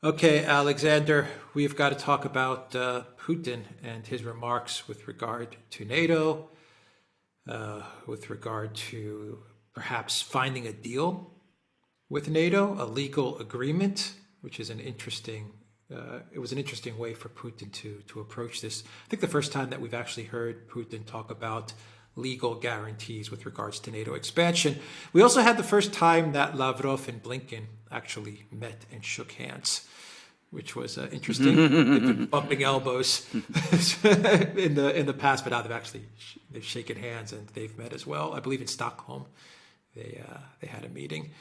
Okay, Alexander, we've got to talk about Putin and his remarks with regard to NATO, with regard to perhaps finding a deal with NATO, a legal agreement, which is it was an interesting way for Putin to approach this. I think the first time that we've actually heard Putin talk about legal guarantees with regards to NATO expansion. We also had the first time that Lavrov and Blinken actually met and shook hands, which was interesting. They've been bumping elbows in the past, but now they've shaken hands and they've met as well. I believe in Stockholm, they had a meeting.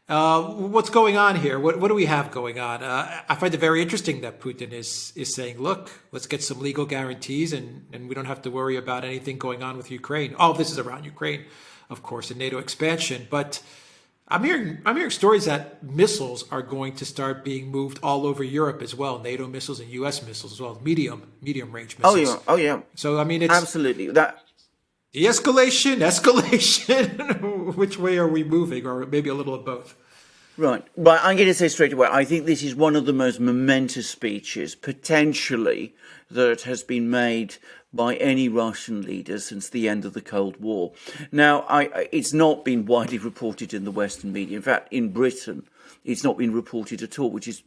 What's going on here? What do we have going on? I find it very interesting that Putin is saying, look, let's get some legal guarantees and we don't have to worry about anything going on with Ukraine. All this is around Ukraine, of course, and NATO expansion. But I'm hearing stories that missiles are going to start being moved all over Europe as well. NATO missiles and US missiles as well, medium range missiles. Oh yeah. So I mean, it's Absolutely. That de-escalation, escalation. Which way are we moving, or maybe a little of both? Right. But I'm going to say straight away, I think this is one of the most momentous speeches, potentially, that has been made by any Russian leader since the end of the Cold War. Now, it's not been widely reported in the Western media. In fact, in Britain, it's not been reported at all, which is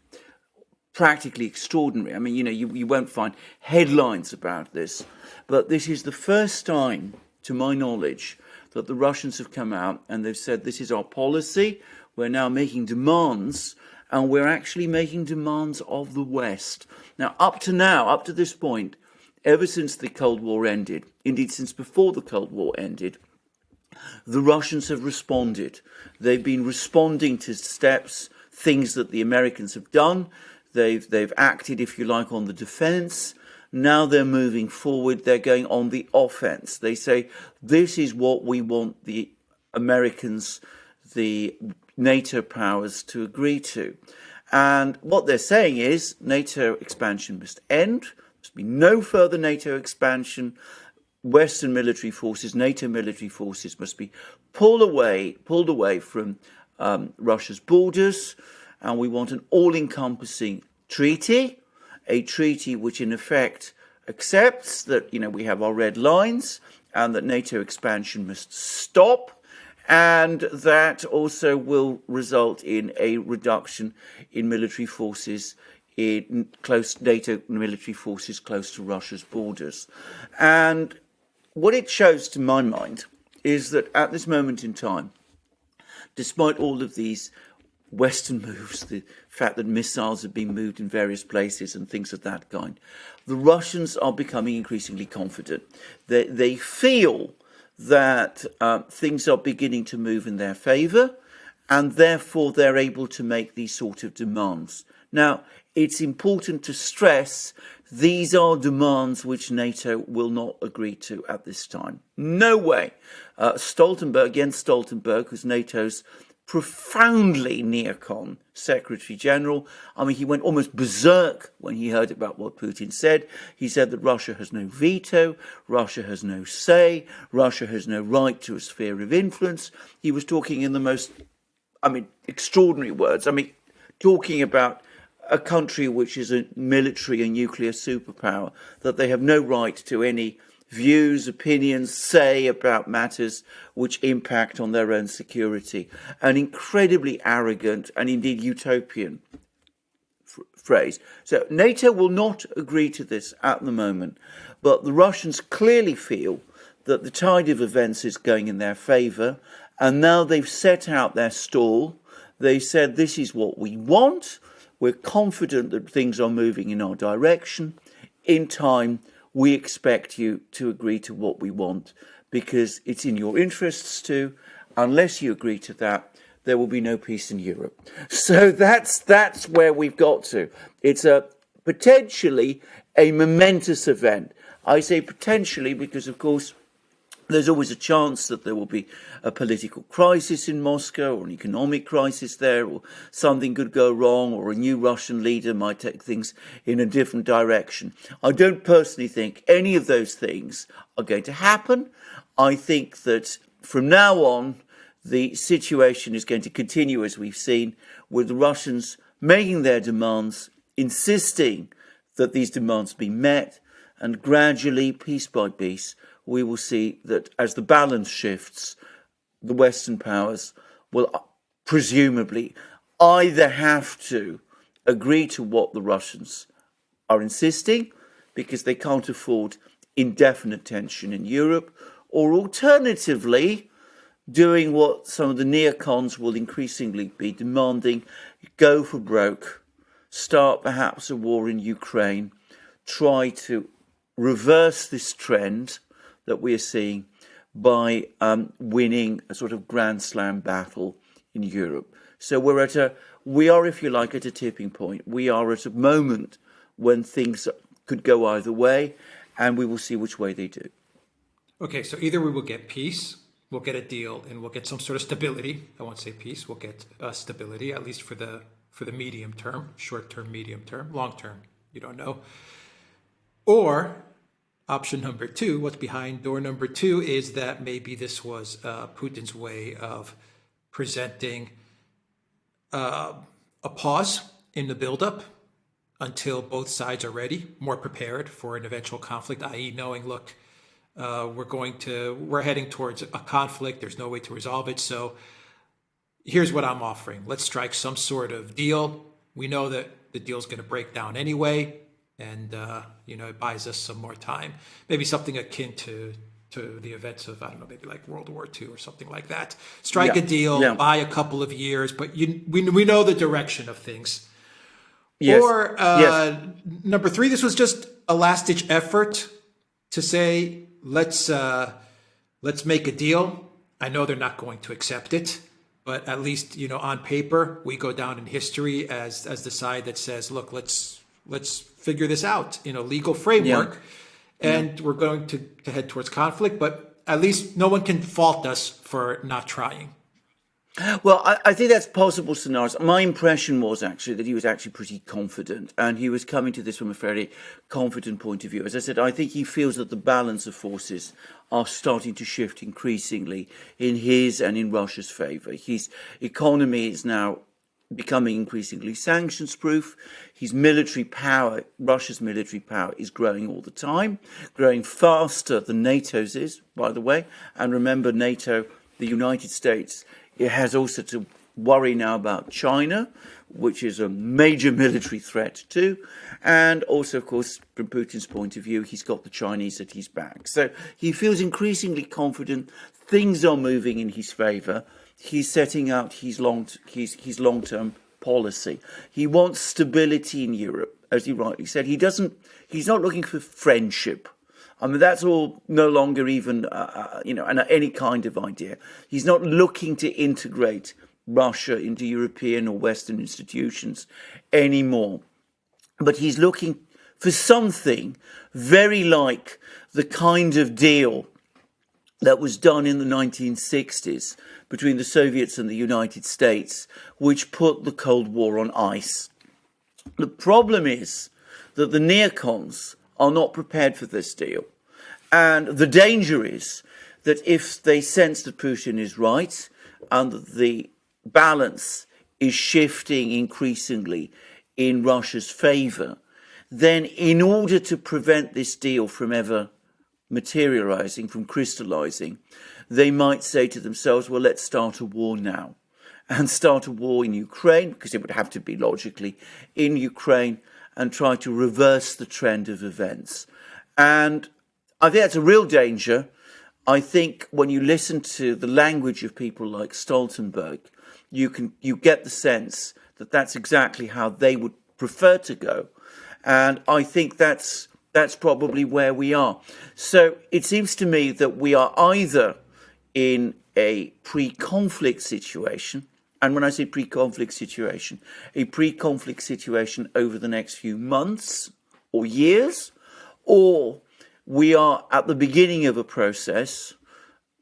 practically extraordinary. I mean, you won't find headlines about this, but this is the first time, to my knowledge, that the Russians have come out and they've said, this is our policy. We're now making demands, and we're actually making demands of the West. Now, up to this point, ever since the Cold War ended, indeed since before the Cold War ended, the Russians have responded. They've been responding to steps, things that the Americans have done. They've acted, if you like, on the defense. Now they're moving forward. They're going on the offense. They say, this is what we want the Americans, the NATO powers to agree to. And what they're saying is NATO expansion must end. There must be no further NATO expansion. Western military forces, NATO military forces must be pulled away from Russia's borders. And we want an all-encompassing treaty, a treaty which in effect accepts that, we have our red lines and that NATO expansion must stop. And that also will result in a reduction in military forces, in close NATO military forces close to Russia's borders. And what it shows to my mind is that at this moment in time, despite all of these Western moves, the fact that missiles have been moved in various places and things of that kind, the Russians are becoming increasingly confident. They feel that things are beginning to move in their favour, and therefore they're able to make these sort of demands. Now, it's important to stress these are demands which NATO will not agree to at this time. No way. Jens Stoltenberg, who's NATO's profoundly neocon Secretary General. I mean, he went almost berserk when he heard about what Putin said. He said that Russia has no veto, Russia has no say, Russia has no right to a sphere of influence. He was talking in the most, extraordinary words. Talking about a country which is a military and nuclear superpower, that they have no right to any views, opinions, say about matters which impact on their own security. An incredibly arrogant and indeed utopian phrase. So NATO will not agree to this at the moment, but the Russians clearly feel that the tide of events is going in their favour, and now they've set out their stall. They said, this is what we want. We're confident that things are moving in our direction. In time, we expect you to agree to what we want because it's in your interests to. Unless you agree to that, there will be no peace in Europe. So that's where we've got to. It's potentially a momentous event. I say potentially because, of course, there's always a chance that there will be a political crisis in Moscow or an economic crisis there, or something could go wrong, or a new Russian leader might take things in a different direction. I don't personally think any of those things are going to happen. I think that from now on, the situation is going to continue as we've seen, with the Russians making their demands, insisting that these demands be met, and gradually, piece by piece, we will see that as the balance shifts, the Western powers will presumably either have to agree to what the Russians are insisting, because they can't afford indefinite tension in Europe, or alternatively, doing what some of the neocons will increasingly be demanding, go for broke, start perhaps a war in Ukraine, try to reverse this trend that we are seeing by winning a sort of Grand Slam battle in Europe. So we are, if you like, at a tipping point. We are at a moment when things could go either way, and we will see which way they do. Okay, so either we will get peace, we'll get a deal, and we'll get some sort of stability. I won't say peace, we'll get stability, at least for the medium term, short term, medium term, long term, you don't know. Or option number two, what's behind door number two, is that maybe this was Putin's way of presenting a pause in the buildup until both sides are ready, more prepared for an eventual conflict, i.e. knowing, look, we're heading towards a conflict, there's no way to resolve it, so here's what I'm offering. Let's strike some sort of deal. We know that the deal's going to break down anyway, and it buys us some more time. Maybe something akin to the events of, I don't know, maybe like World War II or something like that. Strike a deal, buy a couple of years, but we know the direction of things. Yes. Or number three, this was just a last-ditch effort to say, let's make a deal. I know they're not going to accept it, but at least on paper we go down in history as the side that says, look, let's figure this out in a legal framework, and we're going to head towards conflict. But at least no one can fault us for not trying. Well, I think that's possible scenarios. My impression was actually that he was actually pretty confident, and he was coming to this from a fairly confident point of view. As I said, I think he feels that the balance of forces are starting to shift increasingly in his and in Russia's favour. His economy is now becoming increasingly sanctions-proof. His military power, Russia's military power, is growing all the time, growing faster than NATO's is, by the way. And remember, NATO, the United States, it has also to worry now about China, which is a major military threat too. And also, of course, from Putin's point of view, he's got the Chinese at his back. So he feels increasingly confident. Things are moving in his favour. He's setting out his long-term policy. He wants stability in Europe, as he rightly said. He's not looking for friendship. I mean, that's all no longer even, any kind of idea. He's not looking to integrate Russia into European or Western institutions anymore. But he's looking for something very like the kind of deal that was done in the 1960s between the Soviets and the United States, which put the Cold War on ice. The problem is that the neocons are not prepared for this deal. And the danger is that if they sense that Putin is right and that the balance is shifting increasingly in Russia's favour, then in order to prevent this deal from ever materialising, from crystallising, they might say to themselves, well, let's start a war now. And start a war in Ukraine, because it would have to be logically in Ukraine, and try to reverse the trend of events. And I think that's a real danger. I think when you listen to the language of people like Stoltenberg, you get the sense that that's exactly how they would prefer to go. And I think that's probably where we are. So it seems to me that we are either in a pre-conflict situation, and when I say pre-conflict situation, a pre-conflict situation over the next few months or years, or we are at the beginning of a process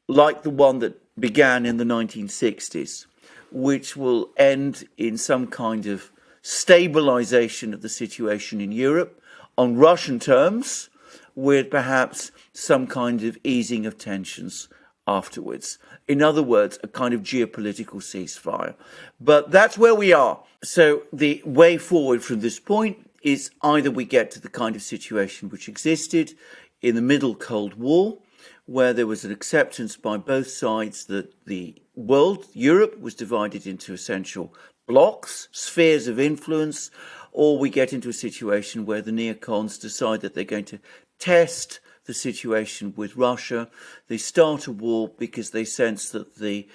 like the one that began in the 1960s, which will end in some kind of stabilization of the situation in Europe on Russian terms, with perhaps some kind of easing of tensions afterwards. In other words, a kind of geopolitical ceasefire. But that's where we are. So the way forward from this point is either we get to the kind of situation which existed in the middle Cold War, where there was an acceptance by both sides that the world, Europe, was divided into essential blocks, spheres of influence, or we get into a situation where the neocons decide that they're going to test the situation with Russia. They start a war because they sense that the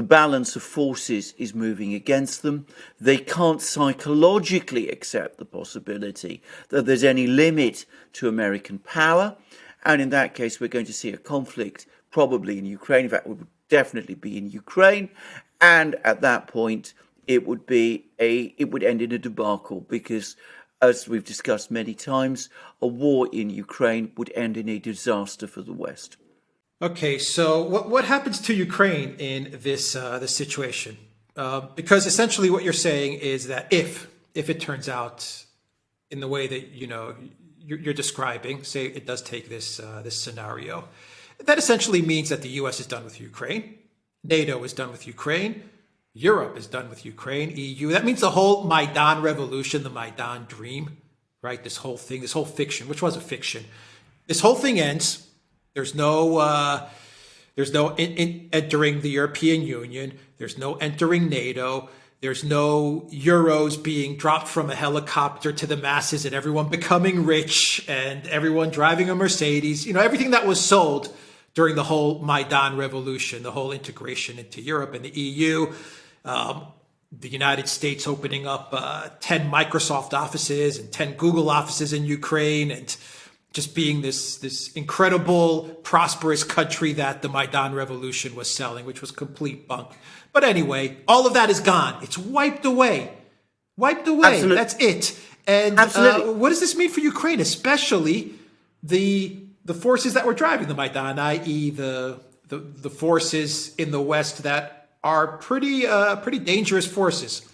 balance of forces is moving against them. They can't psychologically accept the possibility that there's any limit to American power. And in that case, we're going to see a conflict probably in Ukraine. In fact, it would definitely be in Ukraine. And at that point, it would end in a debacle because, as we've discussed many times, a war in Ukraine would end in a disaster for the West. Okay, so what happens to Ukraine in this situation? Because essentially, what you're saying is that if it turns out in the way that you're describing, say it does take this scenario, that essentially means that the U.S. is done with Ukraine, NATO is done with Ukraine, Europe is done with Ukraine, EU. That means the whole Maidan revolution, the Maidan dream, right? This whole thing, this whole fiction, which was a fiction, this whole thing ends. There's no entering the European Union. There's no entering NATO. There's no euros being dropped from a helicopter to the masses and everyone becoming rich and everyone driving a Mercedes. Everything that was sold during the whole Maidan revolution, the whole integration into Europe and the EU, the United States opening up 10 Microsoft offices and 10 Google offices in Ukraine, and just being this incredible, prosperous country that the Maidan revolution was selling, which was complete bunk. But anyway, all of that is gone. It's wiped away. Wiped away. Absolutely. That's it. And what does this mean for Ukraine, especially the forces that were driving the Maidan, i.e. the forces in the West that are pretty dangerous forces?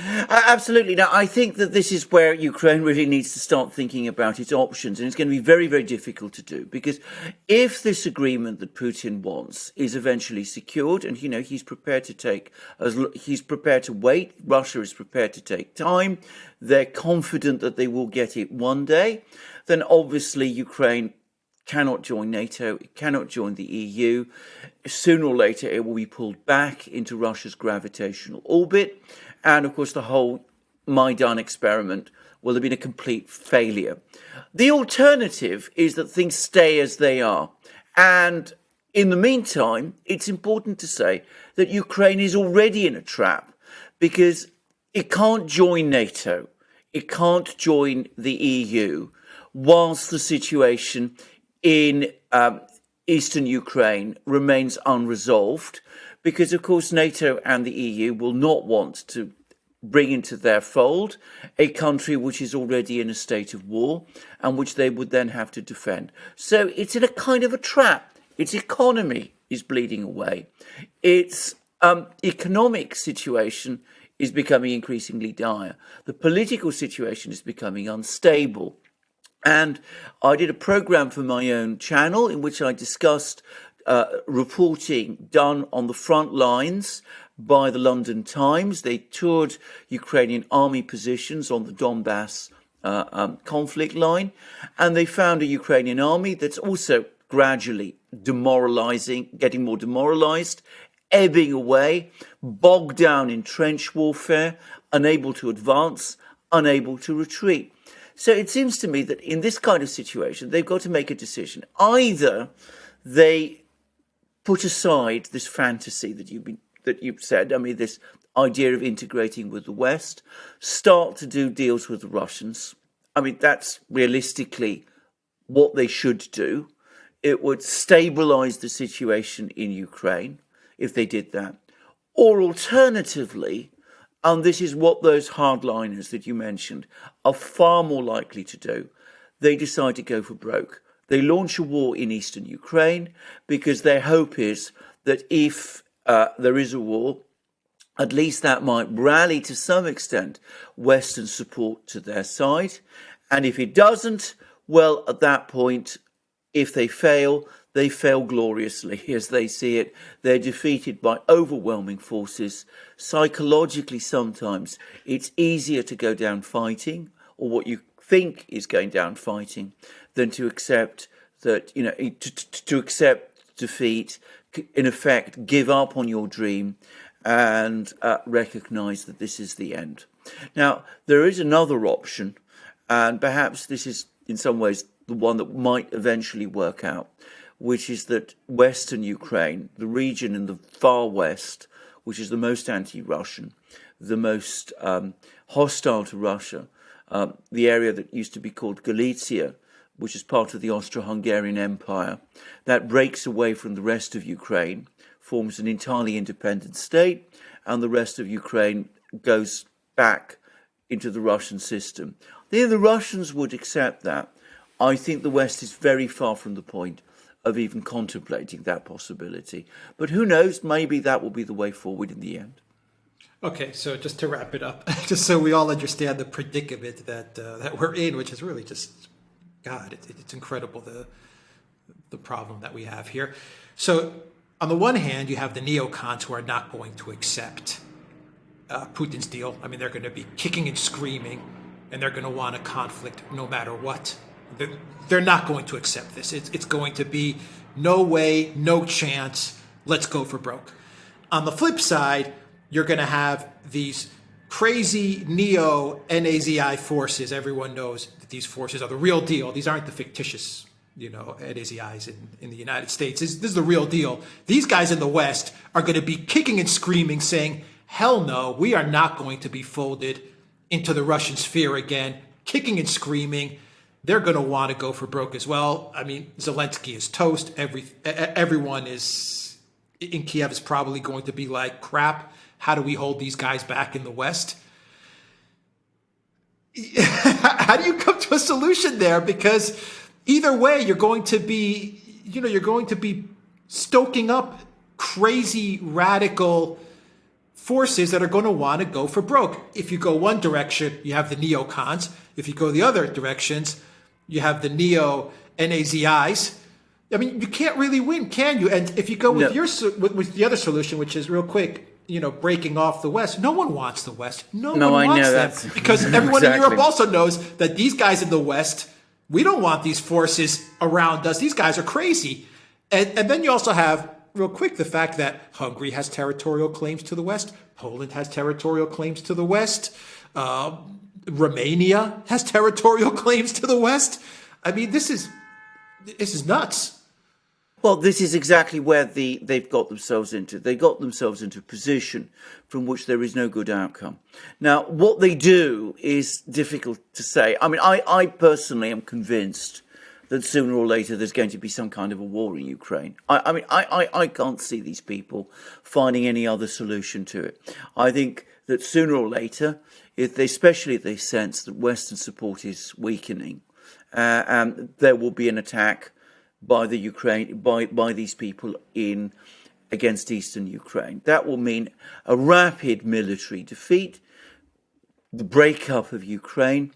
Absolutely. Now, I think that this is where Ukraine really needs to start thinking about its options, and it's going to be very, very difficult to do, because if this agreement that Putin wants is eventually secured, and he's prepared to wait, Russia is prepared to take time, they're confident that they will get it one day, then obviously Ukraine cannot join NATO, it cannot join the EU. Sooner or later, it will be pulled back into Russia's gravitational orbit. And of course, the whole Maidan experiment will have been a complete failure. The alternative is that things stay as they are. And in the meantime, it's important to say that Ukraine is already in a trap because it can't join NATO. It can't join the EU whilst the situation in eastern Ukraine remains unresolved. Because, of course, NATO and the EU will not want to bring into their fold a country which is already in a state of war and which they would then have to defend. So it's in a kind of a trap. Its economy is bleeding away. Its economic situation is becoming increasingly dire. The political situation is becoming unstable. And I did a program for my own channel in which I discussed reporting done on the front lines by the London Times. They toured Ukrainian army positions on the Donbass conflict line, and they found a Ukrainian army that's also gradually demoralizing, getting more demoralized, ebbing away, bogged down in trench warfare, unable to advance, unable to retreat. So it seems to me that in this kind of situation, they've got to make a decision. Either they put aside this fantasy that you've said, this idea of integrating with the West, start to do deals with the Russians. That's realistically what they should do. It would stabilize the situation in Ukraine if they did that. Or alternatively, and this is what those hardliners that you mentioned are far more likely to do, they decide to go for broke. They launch a war in eastern Ukraine because their hope is that if there is a war, at least that might rally to some extent Western support to their side. And if it doesn't, well, at that point, if they fail, they fail gloriously as they see it. They're defeated by overwhelming forces. Psychologically, sometimes it's easier to go down fighting, or what you think is going down fighting, than to accept that, to accept defeat, in effect, give up on your dream and recognize that this is the end. Now, there is another option, and perhaps this is in some ways the one that might eventually work out, which is that Western Ukraine, the region in the far west, which is the most anti-Russian, the most hostile to Russia, the area that used to be called Galicia, which is part of the Austro-Hungarian Empire, that breaks away from the rest of Ukraine, forms an entirely independent state, and the rest of Ukraine goes back into the Russian system. The Russians would accept that. I think the West is very far from the point of even contemplating that possibility. But who knows, maybe that will be the way forward in the end. Okay, so just to wrap it up, just so we all understand the predicament that we're in, which is really just, God, it's incredible, the problem that we have here. So on the one hand, you have the neocons who are not going to accept Putin's deal. I mean, they're going to be kicking and screaming, and they're going to want a conflict no matter what. They're not going to accept this. It's going to be no way, no chance, let's go for broke. On the flip side, you're going to have these crazy neo-NAZI forces. Everyone knows that these forces are the real deal. These aren't the fictitious, NAZIs in the United States. This is the real deal. These guys in the West are going to be kicking and screaming, saying, hell no, we are not going to be folded into the Russian sphere again, kicking and screaming. They're going to want to go for broke as well. I mean, Zelensky is toast. Everyone is in Kiev is probably going to be like, crap, how do we hold these guys back in the West? How do you come to a solution there? Because either way, you're going to be stoking up crazy, radical forces that are going to want to go for broke. If you go one direction, you have the neocons. If you go the other directions, you have the neo-NAZIs. I mean, you can't really win, can you? And if you go with with the other solution, which is real quick, breaking off the West, no one wants the West. No one wants them. Because everyone in Europe also knows that these guys in the West, we don't want these forces around us. These guys are crazy. And then you also have, real quick, the fact that Hungary has territorial claims to the West. Poland has territorial claims to the West. Romania has territorial claims to the West. I mean, this is nuts. Well, this is exactly where they've got themselves into. They got themselves into a position from which there is no good outcome. Now, what they do is difficult to say. I mean, I personally am convinced that sooner or later there's going to be some kind of a war in Ukraine. I can't see these people finding any other solution to it. I think that sooner or later, especially if they sense that Western support is weakening, and there will be an attack by the Ukraine by these people against eastern Ukraine. That will mean a rapid military defeat, the breakup of Ukraine,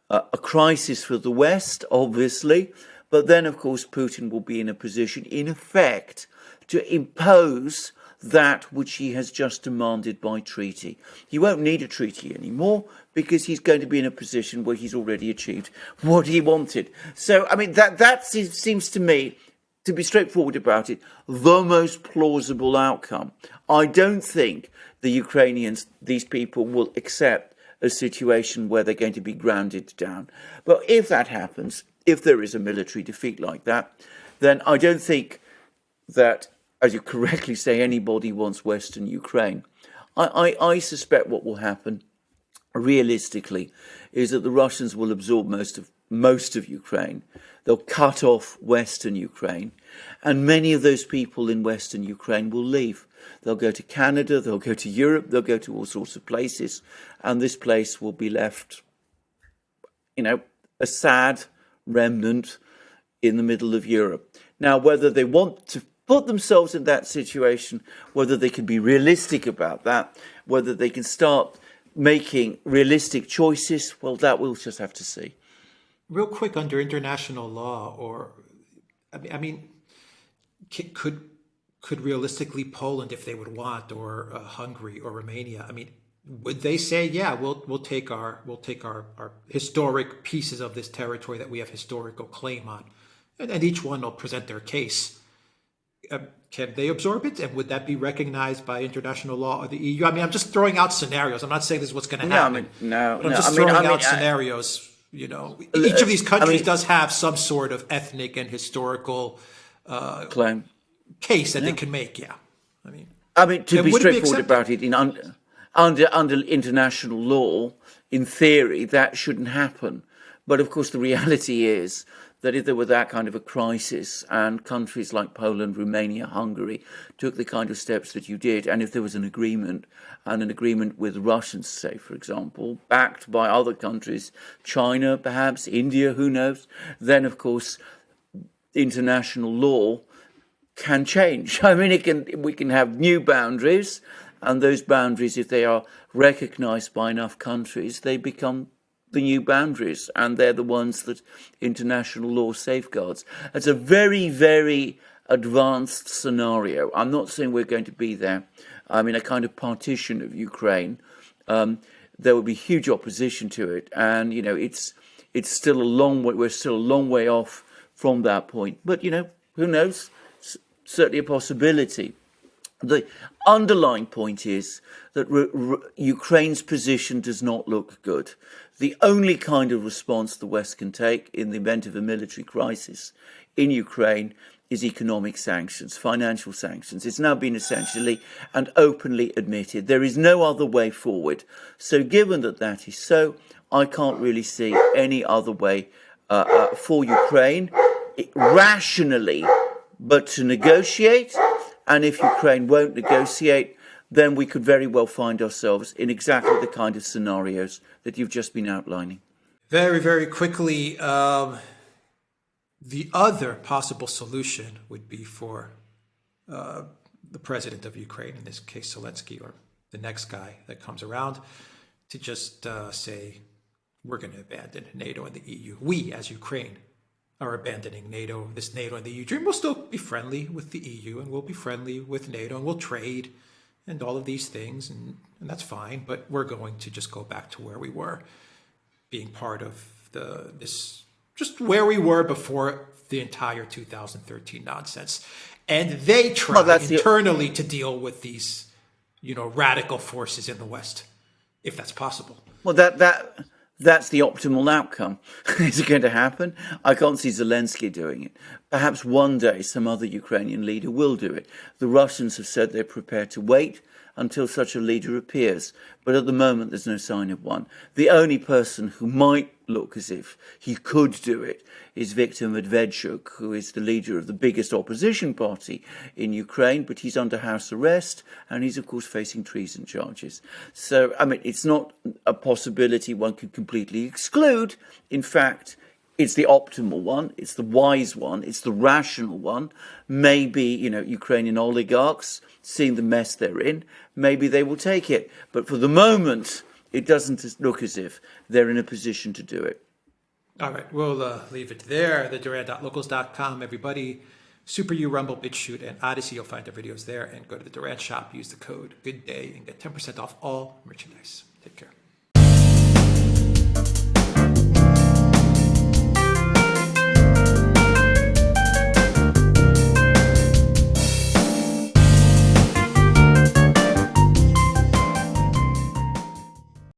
a crisis for the West, obviously, but then, of course, Putin will be in a position, in effect, to impose that which he has just demanded by treaty. He won't need a treaty anymore because he's going to be in a position where he's already achieved what he wanted. So, I mean, that seems to me, to be straightforward about it, the most plausible outcome. I don't think the Ukrainians, these people, will accept a situation where they're going to be grounded down. But if that happens, if there is a military defeat like that, then I don't think that, as you correctly say, anybody wants Western Ukraine. I suspect what will happen, realistically, is that the Russians will absorb most of Ukraine. They'll cut off Western Ukraine, and many of those people in Western Ukraine will leave. They'll go to Canada, they'll go to Europe, they'll go to all sorts of places, and this place will be left, a sad remnant in the middle of Europe. Now, whether they want to put themselves in that situation, whether they can be realistic about that, whether they can start making realistic choices, well, that we'll just have to see. Real quick, under international law, I mean, could realistically Poland, if they would want, or Hungary or Romania, I mean, would they say, yeah, we'll take our historic pieces of this territory that we have historical claim on, and each one will present their case. Can they absorb it, and would that be recognized by international law or the EU? I mean, I'm just throwing out scenarios. I'm not saying this is what's going to happen. No, I'm just throwing out scenarios. You know, each of these countries does have some sort of ethnic and historical claim case that they can make. Yeah, I mean, to be straightforward about it, under international law, in theory, that shouldn't happen. But of course, the reality is that if there were that kind of a crisis and countries like Poland, Romania, Hungary took the kind of steps that you did, and if there was an agreement, and an agreement with the Russians, say, for example, backed by other countries, China, perhaps, India, who knows, then, of course, international law can change. I mean, we can have new boundaries, and those boundaries, if they are recognized by enough countries, they become the new boundaries, and they're the ones that international law safeguards. It's a very, very advanced scenario. I'm not saying we're going to be there. I mean, a kind of partition of Ukraine. There will be huge opposition to it, and you know, it's still a long way. We're still a long way off from that point. But you know, who knows? Certainly a possibility. The underlying point is that Ukraine's position does not look good. The only kind of response the West can take in the event of a military crisis in Ukraine is economic sanctions, financial sanctions. It's now been essentially and openly admitted. There is no other way forward. So given that that is so, I can't really see any other way for Ukraine rationally but to negotiate. And if Ukraine won't negotiate, then we could very well find ourselves in exactly the kind of scenarios that you've just been outlining. Very, very quickly, the other possible solution would be for the president of Ukraine, in this case Zelensky, or the next guy that comes around, to just say, we're going to abandon NATO and the EU. We, as Ukraine, are abandoning NATO, this NATO and the EU dream. We'll still be friendly with the EU, and we'll be friendly with NATO, and we'll trade and all of these things, and that's fine. But we're going to just go back to where we were, being part of just where we were before the entire 2013 nonsense. And they try internally to deal with these, radical forces in the West, if that's possible. Well, that's the optimal outcome. Is it going to happen? I can't see Zelensky doing it. Perhaps one day some other Ukrainian leader will do it. The Russians have said they're prepared to wait until such a leader appears. But at the moment, there's no sign of one. The only person who might look as if he could do it is Viktor Medvedchuk, who is the leader of the biggest opposition party in Ukraine, but he's under house arrest, and he's, of course, facing treason charges. So, I mean, it's not a possibility one could completely exclude. In fact, it's the optimal one, it's the wise one, it's the rational one. Maybe, Ukrainian oligarchs, seeing the mess they're in, maybe they will take it. But for the moment, it doesn't look as if they're in a position to do it. All right, we'll leave it there. The Duran.locals.com, everybody. Super U, Rumble, BitChute, and ODYSEE. You'll find our videos there. And go to the Duran shop, use the code GOODDAY, and get 10% off all merchandise. Take care.